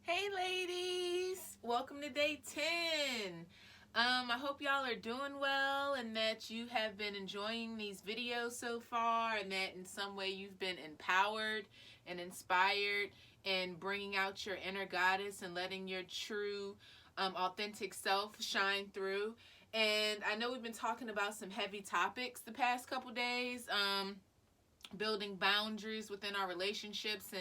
Hey ladies, welcome to day 10. I hope y'all are doing well and that you have been enjoying these videos so far and that in some way you've been empowered and inspired and bringing out your inner goddess and letting your true authentic self shine through. And I know we've been talking about some heavy topics the past couple days, building boundaries within our relationships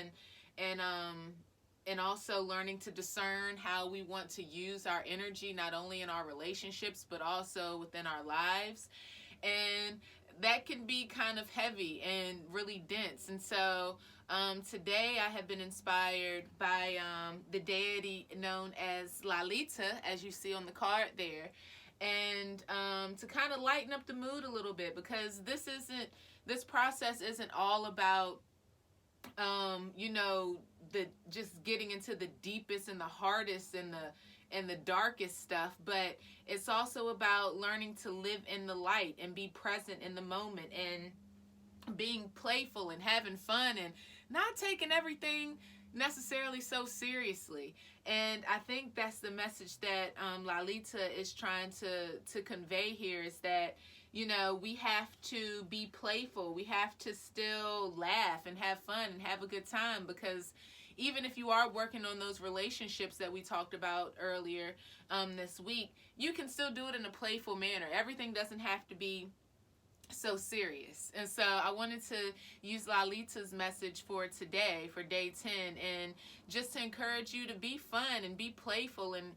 and also learning to discern how we want to use our energy, not only in our relationships but also within our lives. And that can be kind of heavy and really dense. And so today I have been inspired by the deity known as Lalita, as you see on the card there, and to kind of lighten up the mood a little bit, because this process isn't all about the just getting into the deepest and the hardest and the darkest stuff, but it's also about learning to live in the light and be present in the moment and being playful and having fun and not taking everything necessarily so seriously. And I think that's the message that Lalita is trying to convey here, is that we have to be playful. We have to still laugh and have fun and have a good time, because even if you are working on those relationships that we talked about earlier this week, you can still do it in a playful manner. Everything doesn't have to be so serious. And so I wanted to use Lalita's message for today, for day 10, and just to encourage you to be fun and be playful. And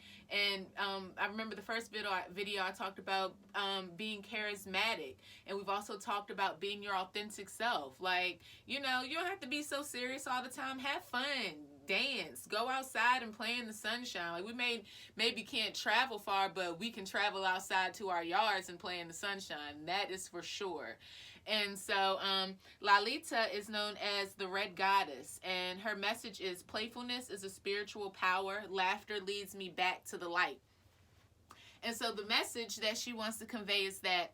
I remember the first video I talked about being charismatic, and we've also talked about being your authentic self. Like, you don't have to be so serious all the time. Have fun, dance, go outside and play in the sunshine. Like, we maybe can't travel far, but we can travel outside to our yards and play in the sunshine. That is for sure. And so Lalita is known as the Red Goddess, and her message is: playfulness is a spiritual power. Laughter leads me back to the light. And so the message that she wants to convey is that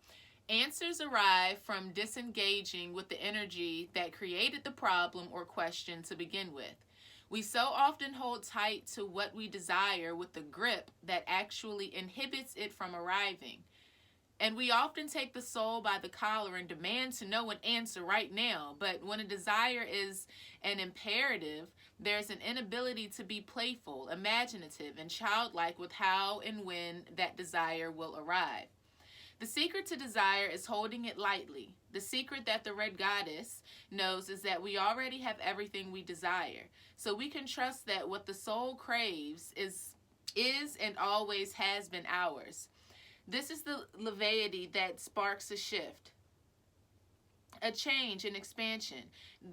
answers arrive from disengaging with the energy that created the problem or question to begin with. We so often hold tight to what we desire with a grip that actually inhibits it from arriving. And we often take the soul by the collar and demand to know an answer right now. But when a desire is an imperative, there's an inability to be playful, imaginative, and childlike with how and when that desire will arrive. The secret to desire is holding it lightly. The secret that the Red Goddess knows is that we already have everything we desire. So we can trust that what the soul craves is and always has been ours. This is the levity that sparks a shift, a change, an expansion.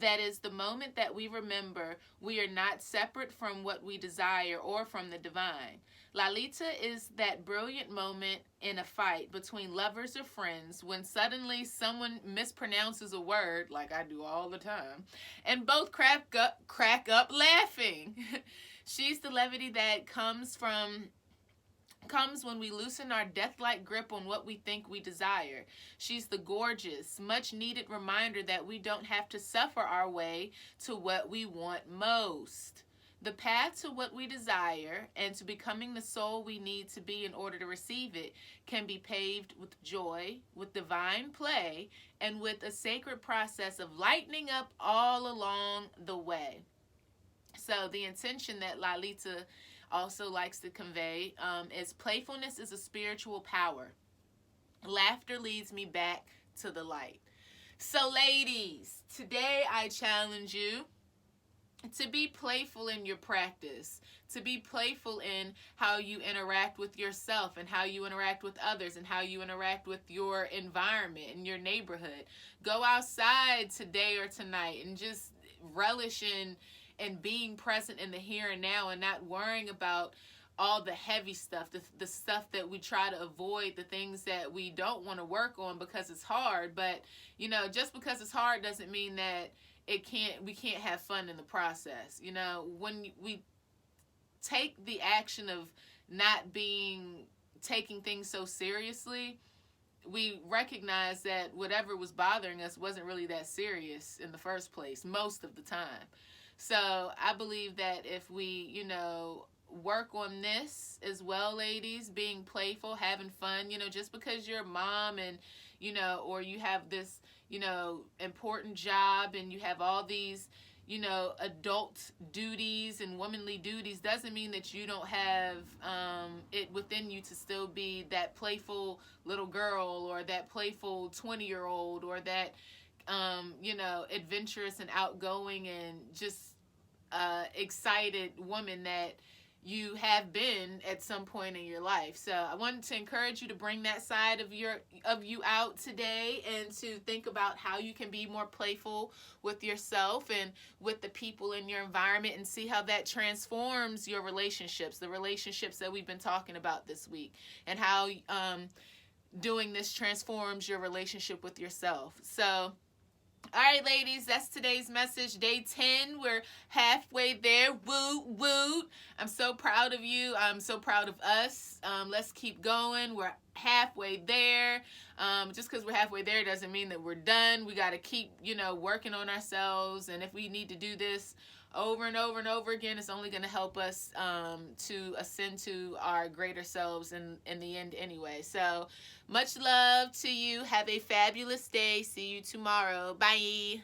That is the moment that we remember we are not separate from what we desire or from the divine. Lalita is that brilliant moment in a fight between lovers or friends when suddenly someone mispronounces a word, like I do all the time, and both crack up laughing. She's the levity that comes when we loosen our death-like grip on what we think we desire. She's the gorgeous, much-needed reminder that we don't have to suffer our way to what we want most. The path to what we desire and to becoming the soul we need to be in order to receive it can be paved with joy, with divine play, and with a sacred process of lightening up all along the way. So the intention that Lalita also likes to convey is: playfulness is a spiritual power. Laughter leads me back to the light. So ladies, today I challenge you to be playful in your practice, to be playful in how you interact with yourself and how you interact with others and how you interact with your environment and your neighborhood. Go outside today or tonight and just relish in and being present in the here and now, and not worrying about all the heavy stuff, the stuff that we try to avoid, the things that we don't want to work on because it's hard. But just because it's hard doesn't mean that we can't have fun in the process. When we take the action of not taking things so seriously, we recognize that whatever was bothering us wasn't really that serious in the first place most of the time. So I believe that if we, work on this as well, ladies, being playful, having fun, just because you're a mom and, or you have this, important job and you have all these, adult duties and womanly duties doesn't mean that you don't have it within you to still be that playful little girl or that playful 20-year-old or that, adventurous and outgoing and just excited woman that you have been at some point in your life. So I wanted to encourage you to bring that side of you out today and to think about how you can be more playful with yourself and with the people in your environment and see how that transforms your relationships, the relationships that we've been talking about this week, and how doing this transforms your relationship with yourself. So all right, ladies, that's today's message. Day 10, we're halfway there. Woot, woot. I'm so proud of you. I'm so proud of us. Let's keep going. We're halfway there. Just because we're halfway there doesn't mean that we're done. We got to keep, working on ourselves. And if we need to do this over and over and over again, it's only going to help us to ascend to our greater selves in the end anyway. So much love to you. Have a fabulous day. See you tomorrow. Bye.